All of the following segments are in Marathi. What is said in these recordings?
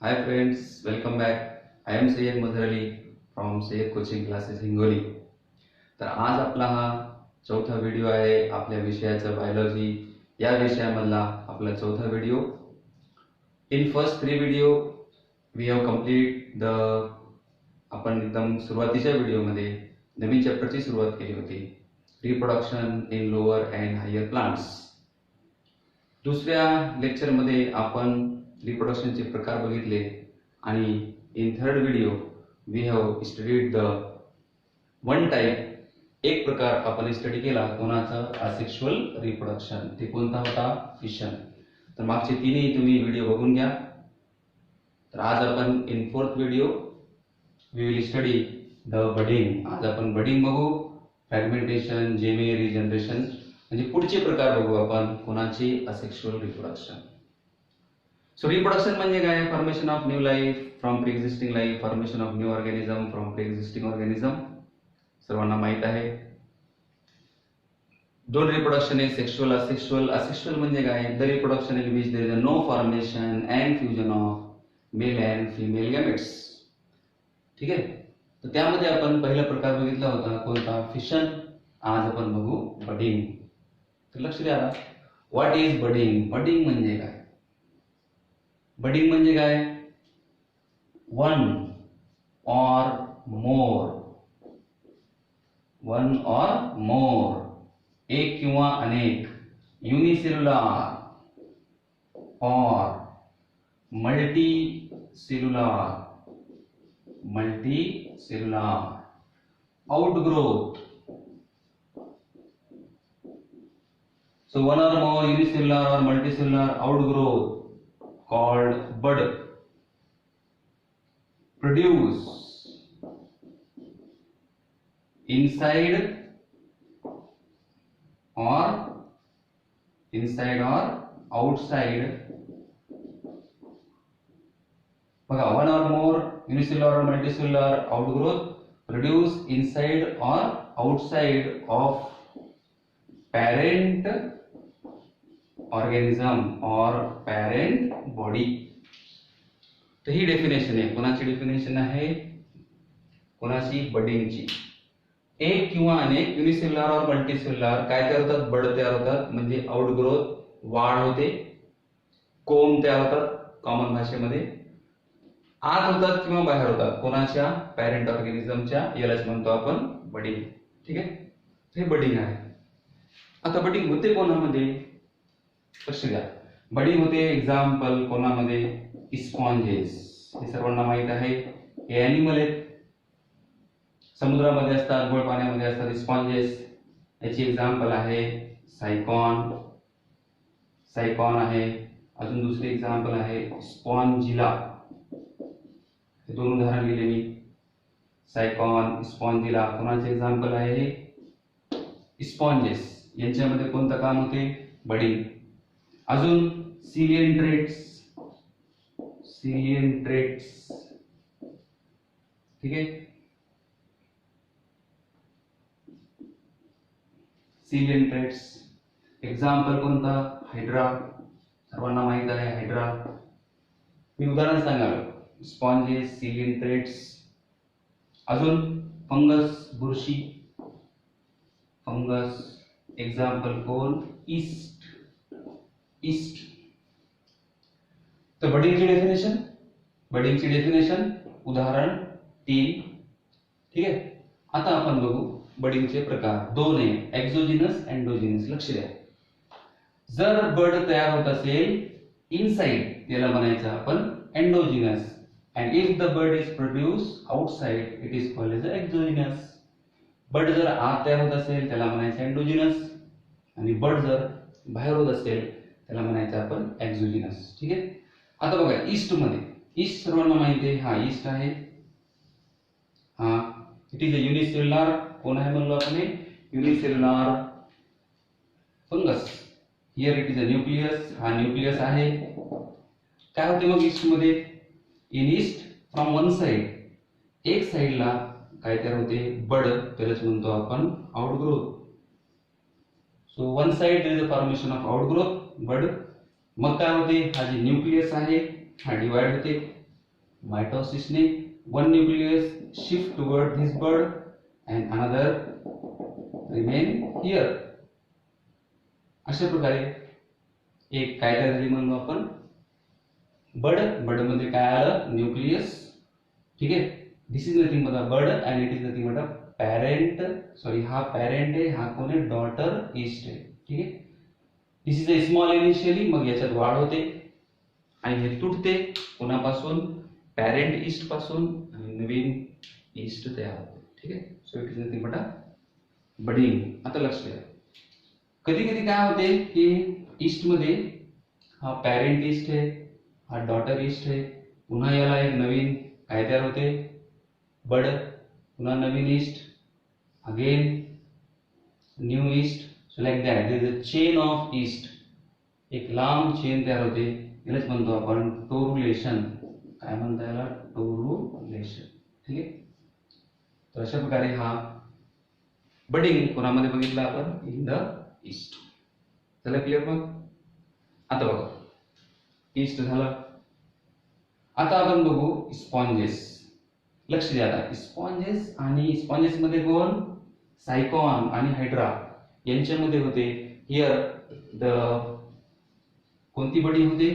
Hi friends, welcome back. I am Syed Mazharali from Syed Coaching Classes Hingoli. तर आज आपला हा चौथा व्हिडिओ आहे आपल्या विषयाचा बायोलॉजी या विषयामधला आपला चौथा video. In first 3 video we have complete the आपण एकदम सुरुवातीच्या व्हिडिओमध्ये नवीन चॅप्टरची सुरुवात केली होती, reproduction in lower and higher plants. दुसऱ्या लेक्चरमध्ये आपण रिप्रोडक्शनचे प्रकार बघितले आणि in third video we have studied the one type, एक प्रकार आपण स्टडी केला कोणाचा, असेक्शुअल रिप्रोडक्शन. ते कोणता होता? फिशन. तर मागचे तिन्ही तुम्ही व्हिडिओ बघून घ्या. तर आज आपण in fourth video we will study the budding. आज आपण बडिंग बघू, फ्रॅगमेंटेशन, जेमे, रिजनरेशन, म्हणजे पुढचे प्रकार बघू आपण कोणाची, असेक्शुअल रिप्रोडक्शन. सो रिप्रोडक्शन म्हणजे काय? Formation of new life from pre existing life, formation of new organism from pre existing organism. सर्वांना माहित आहे. दोन रिप्रोडक्शन आहे, सेक्शुअल, असेक्शुअल. असेक्शुअल म्हणजे काय? The reproduction in which there is no formation and fusion of male and female gametes. ठीक आहे. तर त्यामध्ये आपण पहिला प्रकार बघितला होता कोणता? फिशन. आज आपण बघू बडिंग. तर लक्ष द्या. What is budding? बडिंग म्हणजे काय? बडिंग म्हणजे काय? वन और मोर, एक किंवा अनेक, युनिसेल्युलर और multicellular, outgrowth. So one or more unicellular or multicellular outgrowth called bud produce inside or outside. बघा, one or more unicellular or multicellular outgrowth produce inside or outside of parent organism or parent body. तर ही डेफिनेशन आहे. कोणाची डेफिनेशन आहे? कोणाची? बडिंगची. एक किंवा अनेक युनिसेल्युलर और मल्टीसेल्युलर काय तयार होतात? बड तयार होतात, म्हणजे आउटग्रोथ, वाढ होते. कोंब तयार होतात, कॉमन भाषेमध्ये आत होतात किंवा बाहेर होतात. कोणाच्या? पॅरेंट ऑर्गॅनिझमच्या. यालाच म्हणतो आपण बडिंग. ठीक आहे. हे बडिंग आहे. आता बडिंग होते कोणामध्ये? लक्ष द्या. बडिंग होते एक्झाम्पल कोणामध्ये? स्पॉन्जेस. हे सर्वांना माहित आहे. हे ॲनिमल आहेत, समुद्रामध्ये असतात, गोड पाण्यामध्ये असतात स्पॉन्जेस. याची एक्झाम्पल आहे सायकॉन आहे. अजून दुसरे एक्झाम्पल आहे स्पॉन्जिला. हे दोन उदाहरण दिले मी. सायकॉन, स्पॉन्जिला कोणाचे एक्झाम्पल आहे? स्पॉन्जेस. यांच्यामध्ये कोणतं काम होते? बडिंग. अजून सिलियंट्रेट्स. ठीक आहे. सिलियंट्रेट्स एक्झाम्पल कोणता? हायड्रा. सर्वांना माहित आहे हायड्रा. मी उदाहरण सांगाल. स्पॉन्जेस, सिलियंट्रेट्स. अजून फंगस, बुरशी. फंगस एक्झाम्पल कोण? ईस्ट. तर बडिंगची डेफिनेशन उदाहरण 3. ठीक आहे. आता आपण बघू बडिंगचे प्रकार. दोन आहे, एक्झोजिनस, एंडोजिनस. लक्ष द्या. जर बड तयार होत असेल इनसाइड, त्याला म्हणायचं आपण endogenous. And if the bud is produce outside, it is called as exogenous. Bud जर आत तयार होत असेल त्याला म्हणायचं एंडोजिनस, आणि बड जर बाहेर होत असेल त्याला म्हणायचं आपण एक्झोजिनस. ठीक आहे. आता बघा ईस्ट मध्ये, ईस्ट सर्वांना माहिती आहे. हा ईस्ट आहे. हा इट इज अ युनिसेल्युलर. कोण आहे म्हणलो आपण? Unicellular fungus. Here it is a nucleus. हा न्यूक्लियस आहे. काय होते मग ईस्ट मध्ये? In yeast from one side, एक साइडला काय तयार होते? बड. त्यालाच म्हणतो आपण outgrowth. So one side there is a formation of outgrowth, bud. मग काय होते? हा जे न्यूक्लियस आहे हा डिवाइड होते. Mitosis ने one nucleus shift toward this bud and another remain here. अशा प्रकारे एक काय तयार झाली म्हणू आपण बड. बड मध्ये काय आलं न्यूक्लियस. ठीक आहे. This is nothing but a bud and it is nothing but a parent. Sorry हा पॅरेंट आहे, हा कोण आहे डॉटर ईस्ट आहे. ठीक आहे. This is a small initially, मग याच्यात वाढ होते आणि हे तुटते कोणापासून पॅरेंट ईस्ट पासून आणि नवीन ईस्ट तयार होते. ठीक आहे. So it is nothing but a budding. आता लक्ष द्या, कधी कधी काय होते की ईस्ट मध्ये हा पॅरेंट ईस्ट आहे, हा डॉटर ईस्ट आहे, पुन्हा याला एक नवीन काय तयार होते बड, पुन्हा नवीन yeast, again new yeast. So like that there is a chain of yeast. एक लांब चेन तयार होते, यालाच म्हणतो आपण टोरुलेशन. काय म्हणता याला टोरुलेशन. ठीक आहे. तर अशा प्रकारे हा बडिंग कोणामध्ये बघितलं आपण इन द ईस्ट. झालं क्लिअर. मग आता बघा ईस्ट झालं. आता आपण बघू स्पॉन्जेस. लक्ष द्या आता स्पॉन्जेस आणि स्पॉन्जेस मध्ये कोण सायकॉन आणि हायड्रा यांच्यामध्ये होते हिअर द कोणती बडिंग होते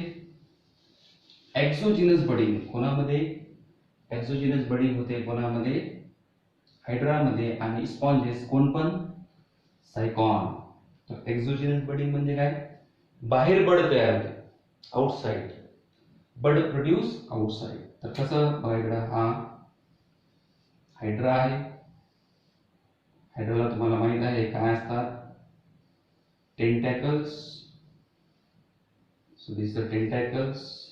एक्झोजिनस बडिंग. कोणामध्ये एक्झोजिनस बडिंग होते कोणामध्ये हायड्रामध्ये आणि स्पॉन्जेस कोण पण सायकॉन. तर एक्झोजिनस बडिंग म्हणजे काय बाहेर बड तयार होते आउटसाइड, बड प्रोड्यूस आउटसाइड. तर कसं बघा इकडं हा हायड्रा आहे. हायड्राला तुम्हाला माहित आहे काय असतात tentacles. So this the tentacles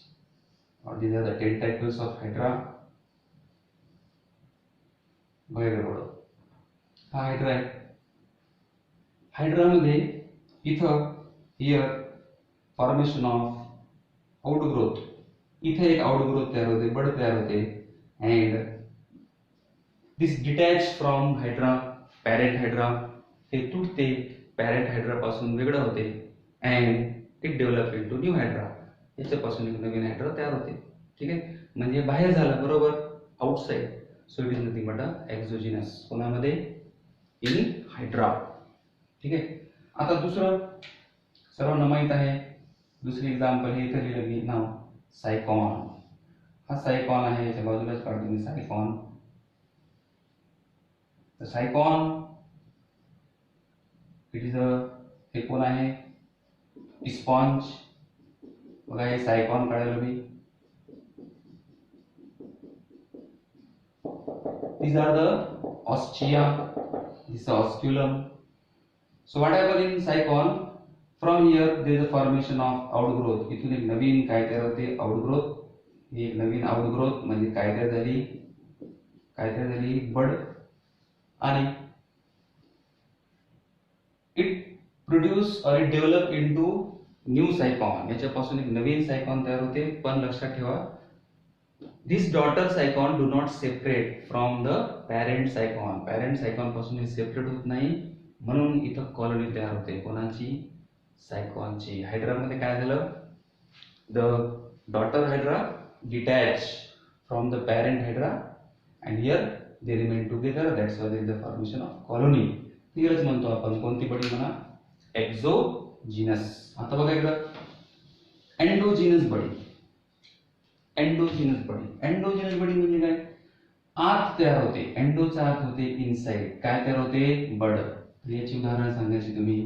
or these are the tentacles of hydra. बघा हा हायड्रा आहे. हायड्रामध्ये इथं हिअर फॉर्मेशन ऑफ आउटग्रोथ. इथे एक आउटग्रोथ तयार होते, बड तयार होते and this detach from hydra. Parent hydra हे तुटते, पॅरेंट हायड्रा पासून वेगळं होते and it develop into new hydra. याच्यापासून एक नवीन हायड्रा तयार होते. ठीक आहे. म्हणजे बाहेर झाला बरोबर outside. So it is nothing but a exogenous कोणामध्ये इन हायड्रा. ठीक आहे. आता दुसरं सर्वांना माहित आहे दुसरी एक्झाम्पल हे इथे लिहिलं मी नाव सायकॉन. हा सायकॉन आहे, याच्या बाजूलाच काढतो मी सायकॉन. तर सायकॉन इट इज अ हे कोण आहे स्पॉन्ज. बघा हे सायकॉन काढायला मी. These are the ostia. This is osculum. So what happens in cycon? From here there is a formation of outgrowth. इथून एक नवीन काय तयार होते outgrowth. ही एक नवीन outgrowth म्हणजे काय तयार झाली बड. आणि it produce or it develop into new cycon. याच्यापासून एक नवीन सायकॉन तयार होते. पण लक्षात ठेवा this daughter cycon do not separate from the parent cycon. parent cycon पासून हे सेपरेट होत नाही, म्हणून इथं कॉलनी तयार होते कोणाची सायकॉनची. हायड्रा मध्ये काय झालं the daughter hydra detach from the parent hydra and here they remain together. That's why there is the formation of colony. तिलाच म्हणतो आपण कोणती बडी म्हणा एक्झोजिनस. आता बघा इकडं एंडोजिनस बडी. एंडोजिनस बडी. एंडोजिनस बडी म्हणजे काय आत तयार होते. एंडोचा आत होते इनसाइड. काय तयार होते बड. याची उदाहरण सांगायची तुम्ही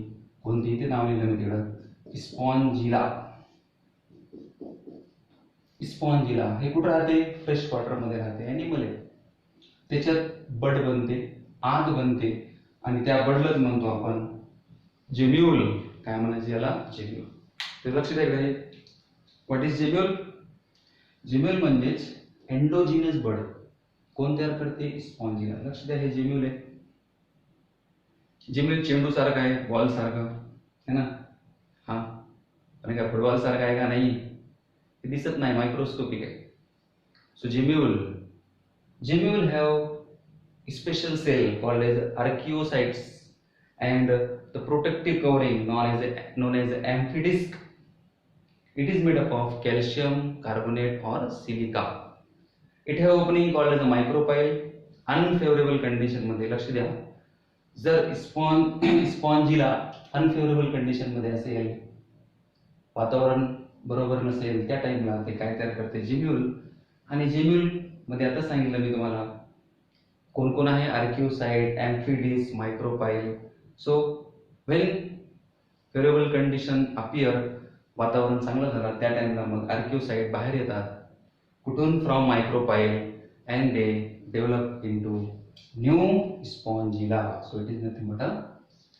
कोणती ते नाव लिहिलं मी तिकडं स्पॉन्जिला. स्पॉन्जिला हे कुठं राहते फ्रेश वॉटर मध्ये राहते, एनिमल आहे. त्याच्यात बड बनते, आत बनते आणि त्या बडलाच म्हणतो आपण जेम्यूल. काय म्हणायचं याला जेम्यूल. ते लक्ष द्या का व्हॉट इज जेम्यूल. जेम्यूल म्हणजेच एंडोजिनस बड कोण तयार करते स्पॉन्जिला. लक्ष द्या हे जेम्यूल आहे. जेम्यूल चेंडू सारखा आहे, बॉल सारखा है ना. हा पण काय फुटबॉल सारखा आहे का नाही ते दिसत नाही, मायक्रोस्कोपिक आहे. So gemmule have special cell called as archaeocytes and the protective covering known as amphidisc. It is made up of calcium carbonate or silica. It have opening called as a micropyle. Unfavourable condition मध्ये लक्ष द्या, जर स्पॉन्जीला अनफेवरेबल कंडिशन मध्ये असेल, वातावरण बरोबर नसेल, त्या टाइमला ते काय तयार करते, जेम्यूल. आणि जेम्यूल मध्ये आता सांगितलं मी तुम्हाला कोण कोण आहे, archaeocyte, amphidisc, micropyle. So when favourable condition appear, वातावरण चांगलं झालं, त्या टाइमला मग आर्क्यूसाइट बाहेर येतात. कुठून? From micropyle, and they develop into new spongilla. So it is nothing but a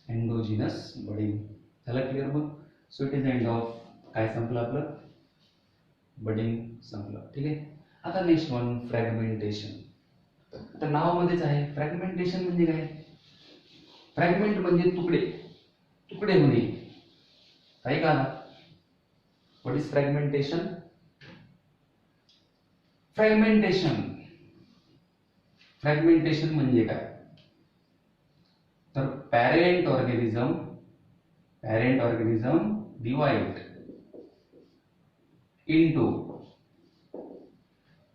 endogenous budding. झालं क्लिअर? मग so it is end of, काय संपलं आपलं, बडिंग संपलं. ठीक आहे. आता नेक्स्ट वन, फ्रॅगमेंटेशन. तर नावामध्येच आहे, फ्रॅगमेंटेशन म्हणजे काय? फ्रॅगमेंट म्हणजे तुकडे, तुकडे होणे, आहे का? What is fragmentation? फ्रॅगमेंटेशन म्हणजे काय? तर parent organism divide into,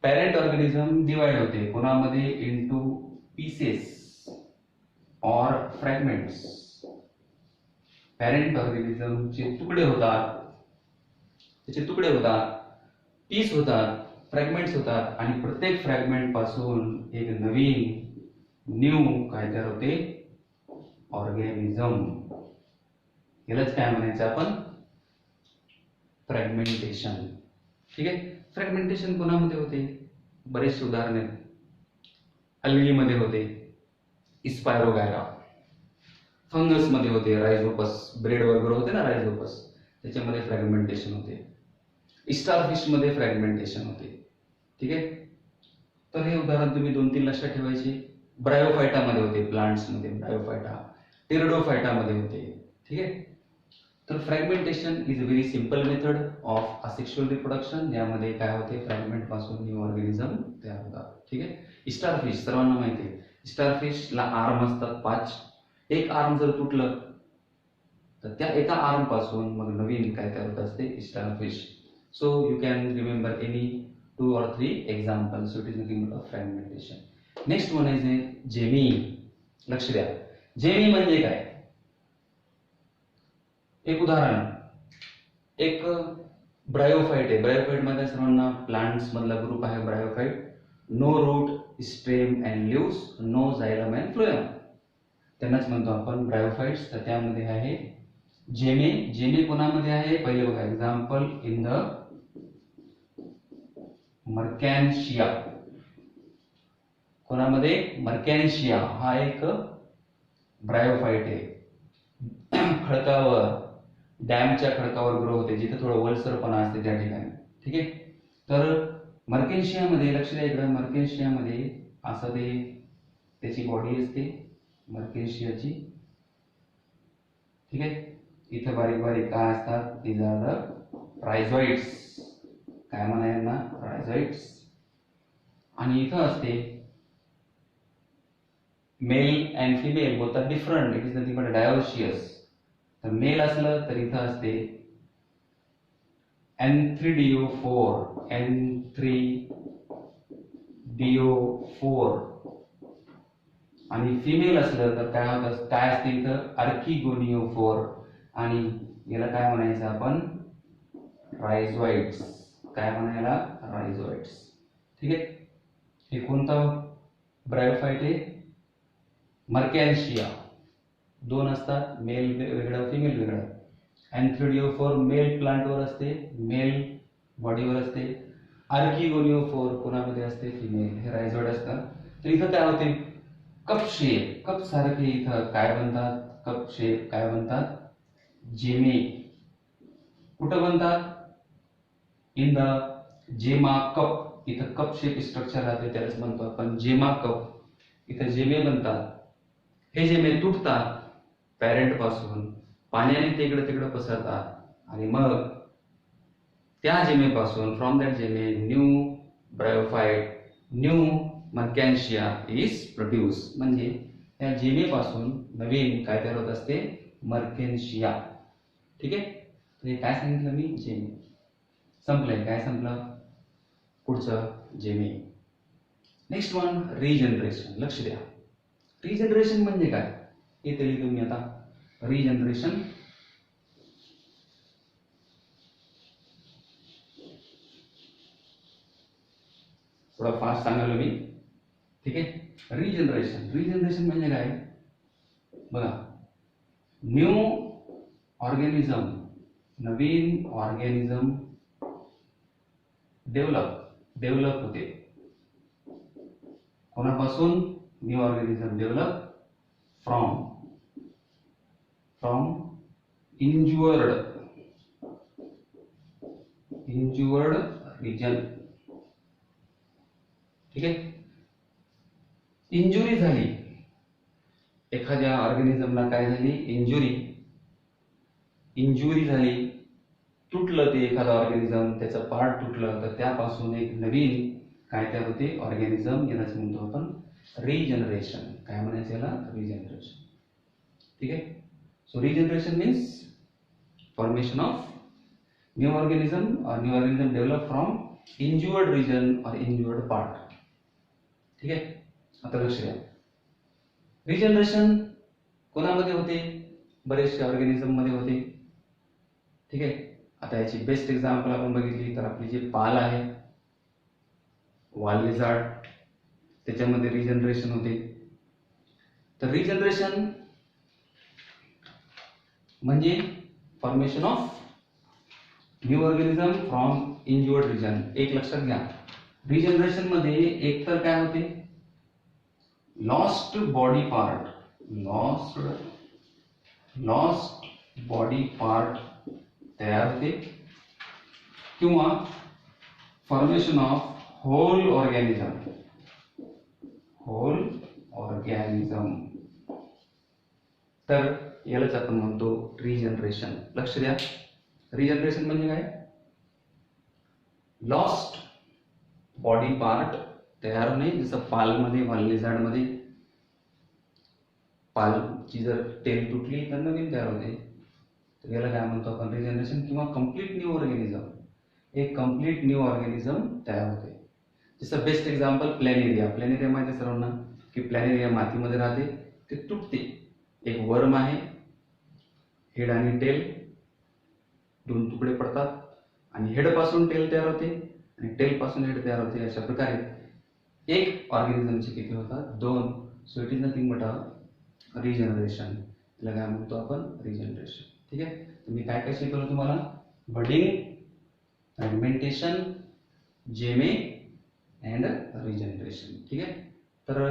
parent organism divide होते कोणामध्ये? इनटू पीसेस और फ्रॅगमेंट्स. पॅरेंट ऑर्गॅनिझमचे तुकडे होतात, त्याचे तुकडे होतात, पीस होतात, फ्रॅगमेंट्स होतात, आणि प्रत्येक फ्रॅगमेंट पासून एक नवीन न्यू काय तयार होते? ऑर्गॅनिझम. यालाच काय म्हणायचं आपण? फ्रॅगमेंटेशन. ठीक आहे. फ्रॅगमेंटेशन कोणामध्ये होते? बरेचसे उदाहरण आहेत. अल्गीमध्ये होते, स्पायरोगायरा. फंगस मध्ये होते, रायझोपस, ब्रेड वगैरे होते ना रायझोपस, त्याच्यामध्ये फ्रॅगमेंटेशन होते. स्टारफिश मध्ये फ्रॅगमेंटेशन होते. ठीक आहे. तर हे उदाहरण तुम्ही 2-3 लक्षात ठेवायचे. ब्रायोफायटा मध्ये होते, प्लांट्स मध्ये ब्रायोफायटा, टेरिडोफायटा मध्ये होते. ठीक आहे. तर fragmentation is a very simple method of asexual reproduction. यामध्ये काय होते? फ्रॅगमेंट पासून न्यू ऑर्गॅनिझम तयार होतात. ठीक आहे. स्टारफिश सर्वांना माहिती आहे, स्टारफिशला आर्म असतात 5. एक आर्म जर तुटलं तर त्या एका आर्म पासून मग नवीन काय तयार होत असते? Starfish. So you can remember any 2 or 3 examples. So it is nothing but fragmentation. Next one is a Jamie. लक्ष द्या, जेमी म्हणजे काय? एक उदाहरण, एक ब्रायोफाइट आहे. ब्रायोफाइट मध्ये सर्वांना प्लांट्स मधला ग्रुप आहे bryophyte. No root, stem and leaves, no xylem and phloem, त्यांनाच म्हणतो आपण ब्रायोफाइट्स. तर त्यामध्ये आहे जेमे. जेमे कोणामध्ये आहे? पहिले बघा, एक्झाम्पल इन द मर्कॅन्शिया. कोणामध्ये? मर्कॅन्शिया हा एक ब्रायोफाइट आहे. खडकावर, डॅमच्या खडकावर ग्रो होते, जिथे थोडं ओलसरपणा असते त्या ठिकाणी. ठीक आहे. तर मर्कॅन्शियामध्ये, लक्ष द्या इकडे, मर्कॅन्शियामध्ये असं ते त्याची बॉडी असते मर्कॅन्शियाची. ठीक आहे. इथं बारीक बारीक काय असतात? These are the rhizoids. काय म्हणा यांना? रायझॉइड्स. आणि इथं असते male and female, both are different. It is nothing but dioecious. तर मेल असलं तर इथं असते N3DO4, N3DO4. आणि फिमेल असलं तर काय होतं? काय असते इथं? आर्किगोनिओ4. आणि याला काय म्हणायचं आपण? रायझॉइड्स. काय म्हणायला? रायझॉइड्स. ठीक आहे. हे कोणता ब्रायोफाइट आहे? मर्कॅन्शिया. 2 असतात, मेल वेगळं, फिमेल वेगळं. N3DO4 मेल प्लांटवर असते, मेल बॉडीवर असते. आर्किगोनिओ4 कोणामध्ये असते? फिमेल. हे रायझॉइड असतात. तर इथं काय होते? कप शेप, कप सारखे इथं काय बनतात? कप शेप काय बनतात? जेमे. कुठं बनतात? इन द जेमा कप. इथं कप शेप स्ट्रक्चर राहते, त्यालाच म्हणतो आपण जेमा कप. इथं जेमे बनतात. हे जेमे तुटतात पॅरेंट पासून, पाण्याने ते इकडे तिकडे पसरतात, आणि मग त्या जेमेपासून, from that gemmae, new bryophyte, new marchantia is produce. म्हणजे त्या जेमेपासून नवीन काय तयार होत असते? मर्कॅन्शिया. ठीक आहे. तर हे काय सांगितलं मी? जेमे. संपलंय. काय संपलं? पुढचं जेमे. Next one regeneration. लक्ष द्या, रिजनरेशन म्हणजे काय हे तरी तुम्ही आता. रिजनरेशन थोडा फास्ट सांगायला मी, ठीक आहे. रिजनरेशन, रिजनरेशन म्हणजे काय बघा, न्यू ऑर्गॅनिझम, नवीन ऑर्गॅनिझम डेव्हलप होते. कोणापासून? New organism develop from injured region. ठीक आहे. इंजुरी झाली एखाद्या ऑर्गॅनिझमला, काय झाली? इंजुरी झाली, तुटलं ते एखादं ऑर्गॅनिझम, त्याचं पार्ट तुटलं, तर त्यापासून एक नवीन काय तयार होते? ऑर्गॅनिझम. यालाच म्हणतो आपण रिजनरेशन. काय म्हणायचं याला? रिजनरेशन. ठीक आहे. So regeneration means formation of new organism develop from injured region और इंज्युअर्ड पार्ट. ठीक आहे. आता लक्ष द्या, रिजनरेशन कोणामध्ये होते? बरेचशा ऑर्गॅनिझम मध्ये होते. ठीक आहे. आता याची बेस्ट एक्झाम्पल आपण बघितली तर आपली जी पाल आहे, वाल लिझार्ड, त्याच्यामध्ये रिजनरेशन होते. तर रिजनरेशन म्हणजे formation of new organism from injured region. एक लक्षात घ्या, रिजनरेशन मध्ये एक तर काय होते? लॉस्ट बॉडी पार्ट तयार होते, किंवा फॉर्मेशन ऑफ होल ऑर्गॅनिझम. तर यालाच आपण म्हणतो रिजनरेशन. लक्ष द्या, रिजनरेशन म्हणजे काय? लॉस्ट बॉडी पार्ट तयार होणे. जसं पालमध्ये, वाल मध्ये पालची जर टेल तुटली तर नवीन तयार होते, तर याला काय म्हणतो आपण? रिजनरेशन. किंवा कम्प्लीट न्यू ऑर्गॅनिझम, एक कम्प्लीट न्यू ऑर्गॅनिझम तयार होते. जसं बेस्ट एक्झाम्पल प्लॅनेरिया. प्लॅनेरिया माहिती आहे सर्वांना की प्लॅनेरिया मातीमध्ये राहते, ते तुटते. एक वर्म आहे, हेड आणि टेल दोन तुकडे पडतात, आणि हेड पासून टेल तयार होते आणि टेल पासून हेड तयार होते. अशा प्रकारे एक ऑर्गॅनिझमचे किती होतात? दोन. So it is nothing but a regeneration. याला काय म्हणतो आपण? रिजनरेशन. ठीक आहे. तर मी काय काय शिकवलं तुम्हाला? बडिंग, फ्रॅगमेंटेशन, जेमे अँड रिजनरेशन. ठीक आहे. तर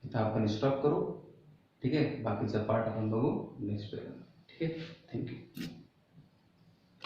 इथं आपण स्टॉप करू. ठीक आहे. बाकीचा पार्ट आपण बघू नेक्स्ट वेळेला. ठीक आहे. थँक्यू.